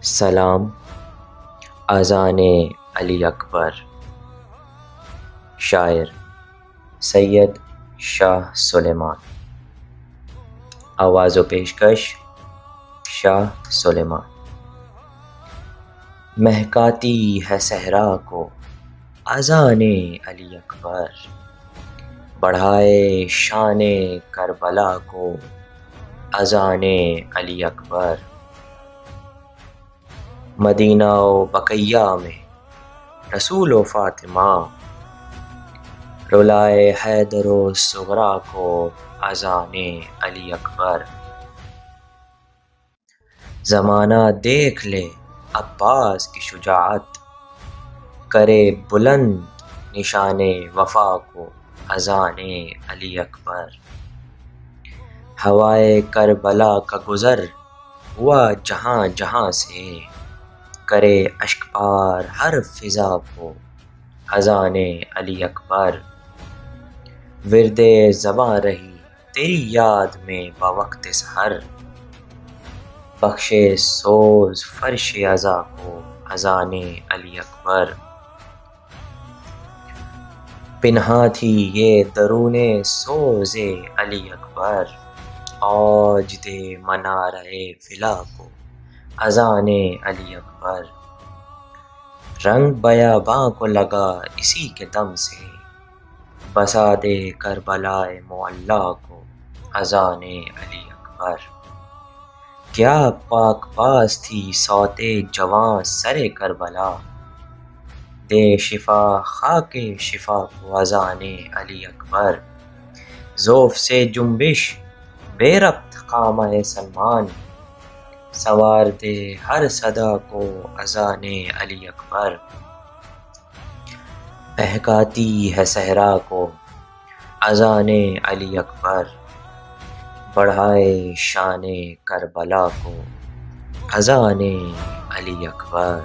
سلام اذان علی اکبر. شاعر سید شاہ سلیمان. آواز و پیشکش شاہ سلیمان. مہکاتی ہے صحرا کو اذان علی اکبر، بڑھائے شان کربلا کو اذان علی اکبر. مدینہ و بقیہ میں رسول و فاطمہ، رولائے حیدر و صغرا کو اذان علی اکبر. زمانہ دیکھ لے عباس کی شجاعت، کرے بلند نشان وفا کو اذان علی اکبر. ہوائے کربلا کا گزر ہوا جہاں جہاں سے، کرے اشکبار ہر فضا کو اذان علی اکبر. ورد زباں رہی تیری یاد میں بوقت سحر، بخشے سوز فرش عزا کو اذان علی اکبر. پنہاں تھی یہ درون سوز علی اکبر، آج دے منارہ ولا کو اذان علی اکبر. رنگ بیاباں کو لگا اسی کے دم سے، بسا دے کربلائے معلی کو اذان علی اکبر. کیا پاک باز تھی صوت جواں سر کربلا، دے شفا خاک شفا کو اذان علی اکبر. ذوف سے جنبش بے ربط خامہ سلمان، سنوار دے ہر صدا کو اذان علی اکبر. مہکاتی ہے صحرا کو اذان علی اکبر، بڑھائے شان کربلا کو اذان علی اکبر.